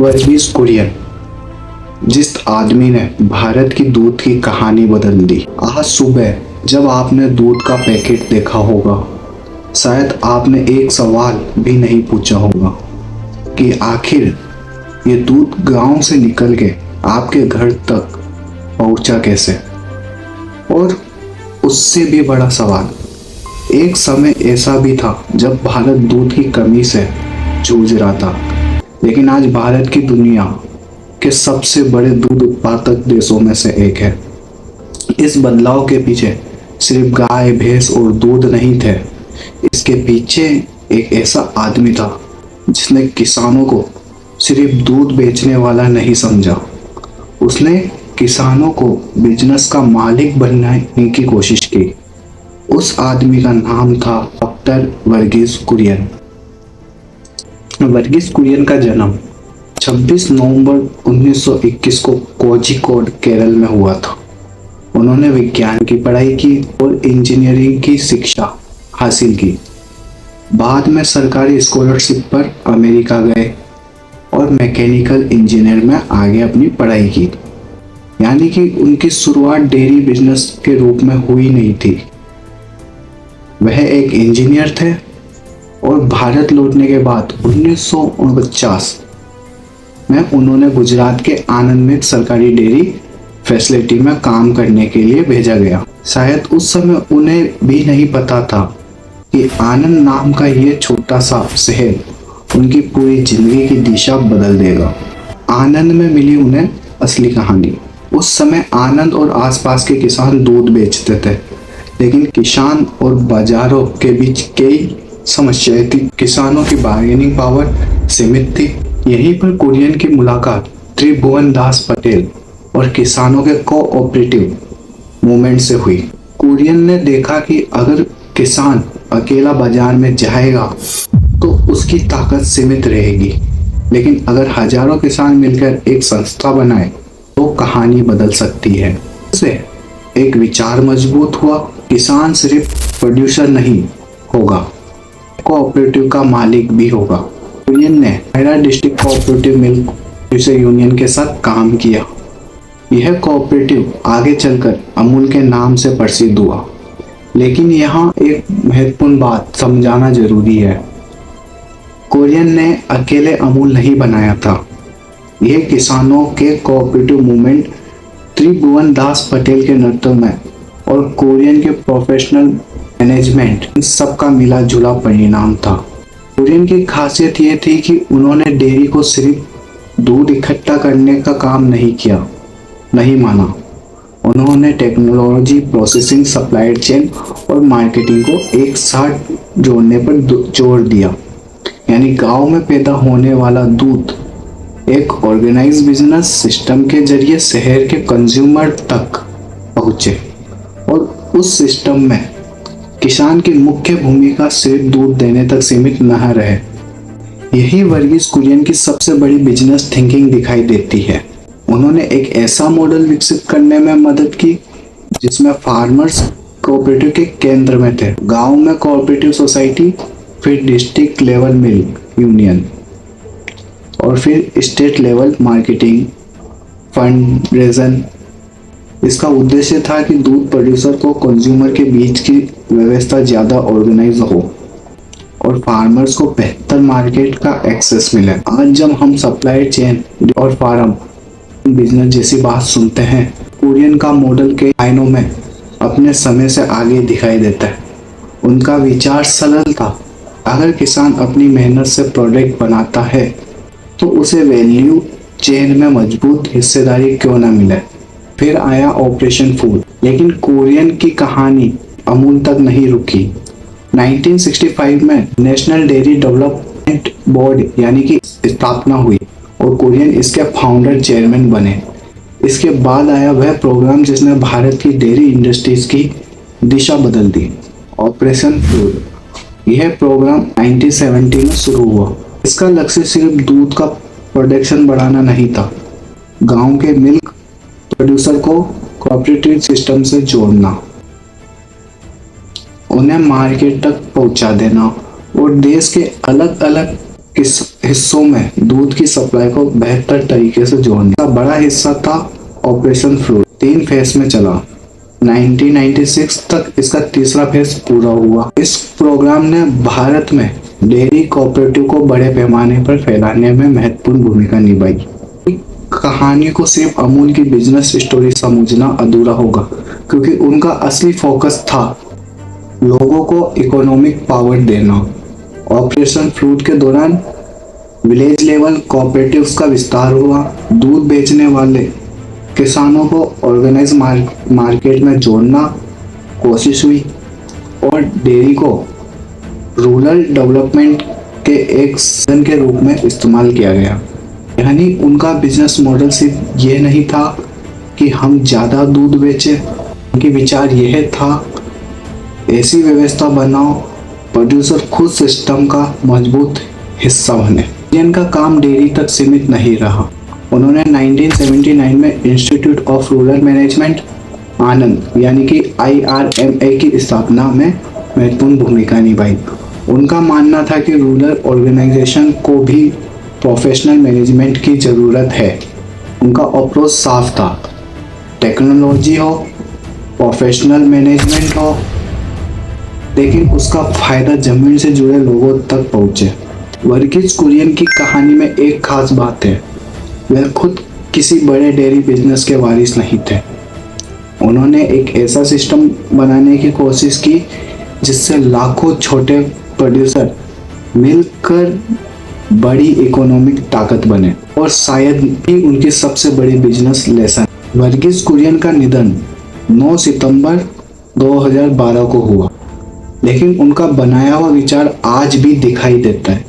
वर्गीस कुरियन, जिस आदमी ने भारत की दूध की कहानी बदल दी। आज सुबह जब आपने दूध का पैकेट देखा होगा, शायद आपने एक सवाल भी नहीं पूछा होगा कि आखिर ये दूध गांव से निकल के आपके घर तक पहुंचा कैसे। और उससे भी बड़ा सवाल, एक समय ऐसा भी था जब भारत दूध की कमी से जूझ रहा था, लेकिन आज भारत की दुनिया के सबसे बड़े दूध उत्पादक देशों में से एक है। इस बदलाव के पीछे सिर्फ गाय भैंस और दूध नहीं थे, इसके पीछे एक ऐसा आदमी था जिसने किसानों को सिर्फ दूध बेचने वाला नहीं समझा। उसने किसानों को बिजनेस का मालिक बनाने की कोशिश की। उस आदमी का नाम था डॉक्टर वर्गीस कुरियन। वर्गीस कुरियन का जन्म 26 नवंबर 1921 को कोझिकोड, केरल में हुआ था। उन्होंने विज्ञान की पढ़ाई की और इंजीनियरिंग की शिक्षा हासिल की। बाद में सरकारी स्कॉलरशिप पर अमेरिका गए और मैकेनिकल इंजीनियर में आगे अपनी पढ़ाई की। यानी कि उनकी शुरुआत डेयरी बिजनेस के रूप में हुई नहीं थी। वह एक इंजीनियर थे और भारत लौटने के बाद 1949 में उन्होंने गुजरात के आनंद में सरकारी डेयरी फैसिलिटी में काम करने के लिए भेजा गया। शायद उस समय उन्हें भी नहीं पता था कि आनंद नाम का ये छोटा सा शहर उनकी पूरी जिंदगी की दिशा बदल देगा। आनंद में मिली उन्हें असली कहानी। उस समय आनंद और आसपास के किसान दूध बेचते थे, लेकिन किसान और बाजारों के बीच कई समस्याएं थी। किसानों की बार्गेनिंग पावर सीमित थी। यहीं पर कुरियन की मुलाकात त्रिभुवन दास पटेल और किसानों के कोऑपरेटिव मूवमेंट से हुई। कुरियन ने देखा कि अगर किसान अकेला बाजार में जाएगा तो उसकी ताकत सीमित रहेगी, लेकिन अगर हजारों किसान मिलकर एक संस्था बनाए तो कहानी बदल सकती है। इससे एक विचार मजबूत हुआ, किसान सिर्फ प्रोड्यूसर नहीं होगा, कोऑपरेटिव का मालिक भी होगा। कुरियन ने Noida district cooperative milk producer union के साथ काम किया। यह कोऑपरेटिव आगे चलकर अमूल के नाम से प्रसिद्ध हुआ। लेकिन यहाँ एक महत्वपूर्ण बात समझाना जरूरी है, कुरियन ने अकेले अमूल नहीं बनाया था। यह किसानों के कोऑपरेटिव मूवमेंट, त्रिभुवन दास पटेल के नेतृत्व में और कुरियन के प्रोफेशनल मैनेजमेंट, इन सब का मिला जुला परिणाम था। कुरियन की खासियत ये थी कि उन्होंने डेयरी को सिर्फ दूध इकट्ठा करने का काम नहीं माना। उन्होंने टेक्नोलॉजी, प्रोसेसिंग, सप्लाई चेन और मार्केटिंग को एक साथ जोड़ने पर जोर दिया। यानी गांव में पैदा होने वाला दूध एक ऑर्गेनाइज्ड बिजनेस सिस्टम के जरिए शहर के कंज्यूमर तक पहुंचे, और उस सिस्टम में किसान की मुख्य भूमिका सिर्फ दूध देने तक सीमित न रहे। यही वर्गीस कुरियन की सबसे बड़ी बिजनेस थिंकिंग दिखाई देती है। उन्होंने एक ऐसा मॉडल विकसित करने में मदद की जिसमें फार्मर्स कोऑपरेटिव के केंद्र में थे। गांव में कोऑपरेटिव सोसाइटी, फिर डिस्ट्रिक्ट लेवल मिल्क यूनियन और फिर स्टेट लेवल मार्केटिंग, फंड। इसका उद्देश्य था कि दूध प्रोड्यूसर को कंज्यूमर के बीच की व्यवस्था ज़्यादा ऑर्गेनाइज हो और फार्मर्स को बेहतर मार्केट का एक्सेस मिले। आज जब हम सप्लाई चेन और फार्म बिजनेस जैसी बात सुनते हैं, कुरियन का मॉडल के लाइनों में अपने समय से आगे दिखाई देता है। उनका विचार सरल था, अगर किसान अपनी मेहनत से प्रोडक्ट बनाता है तो उसे वैल्यू चेन में मजबूत हिस्सेदारी क्यों न मिले। फिर आया ऑपरेशन फूड, लेकिन कुरियन की कहानी अमूल तक नहीं रुकी। 1965 में नेशनल डेयरी डेवलपमेंट बोर्ड यानी कि स्थापना हुई और कुरियन इसके फाउंडर चेयरमैन बने। इसके बाद आया वह प्रोग्राम जिसने भारत की डेयरी इंडस्ट्रीज की दिशा बदल दी, ऑपरेशन फूड। यह प्रोग्राम 1970 में शुरू हुआ। इसका लक्ष्य सिर्फ दूध का प्रोडक्शन बढ़ाना नहीं था, गांव के मिल्क प्रोड्यूसर को कोऑपरेटिव सिस्टम से जोड़ना, उन्हें मार्केट तक पहुंचा देना और देश के अलग अलग किस हिस्सों में दूध की सप्लाई को बेहतर तरीके से जोड़ने का बड़ा हिस्सा था। ऑपरेशन फ्लो 3 फेज में चला। 1996 तक इसका तीसरा फेज पूरा हुआ। इस प्रोग्राम ने भारत में डेयरी कोऑपरेटिव को बड़े पैमाने पर फैलाने में महत्वपूर्ण भूमिका निभाई। कहानी को सिर्फ अमूल की बिजनेस स्टोरी समझना अधूरा होगा, क्योंकि उनका असली फोकस था लोगों को इकोनॉमिक पावर देना। ऑपरेशन फ्लूट के दौरान विलेज लेवल कोऑपरेटिव्स का विस्तार हुआ। दूध बेचने वाले किसानों को ऑर्गेनाइज मार्केट में जोड़ना कोशिश हुई और डेयरी को रूरल डेवलपमेंट के एक साधन के रूप में इस्तेमाल किया गया। यानी उनका बिजनेस मॉडल सिर्फ ये नहीं था कि हम ज़्यादा दूध बेचें, उनकी विचार यह था ऐसी व्यवस्था बनाओ प्रोड्यूसर खुद सिस्टम का मजबूत हिस्सा बने। जिनका काम डेयरी तक सीमित नहीं रहा। उन्होंने 1979 में इंस्टीट्यूट ऑफ रूरल मैनेजमेंट आनंद यानी कि IRMA की स्थापना में महत्वपूर्ण भूमिका निभाई। उनका मानना था कि रूरल ऑर्गेनाइजेशन को भी प्रोफेशनल मैनेजमेंट की ज़रूरत है। उनका अप्रोच साफ था, टेक्नोलॉजी हो, प्रोफेशनल मैनेजमेंट हो, लेकिन उसका फायदा जमीन से जुड़े लोगों तक पहुंचे। वर्गीज कुरियन की कहानी में एक खास बात है, वह खुद किसी बड़े डेयरी बिजनेस के वारिस नहीं थे। उन्होंने एक ऐसा सिस्टम बनाने की कोशिश की जिससे लाखों छोटे प्रोड्यूसर मिलकर बड़ी इकोनॉमिक ताकत बने, और शायद भी उनकी सबसे बड़ी बिजनेस लेसन। वर्गीज कुरियन का निधन 9 सितंबर 2012 को हुआ, लेकिन उनका बनाया हुआ विचार आज भी दिखाई देता है।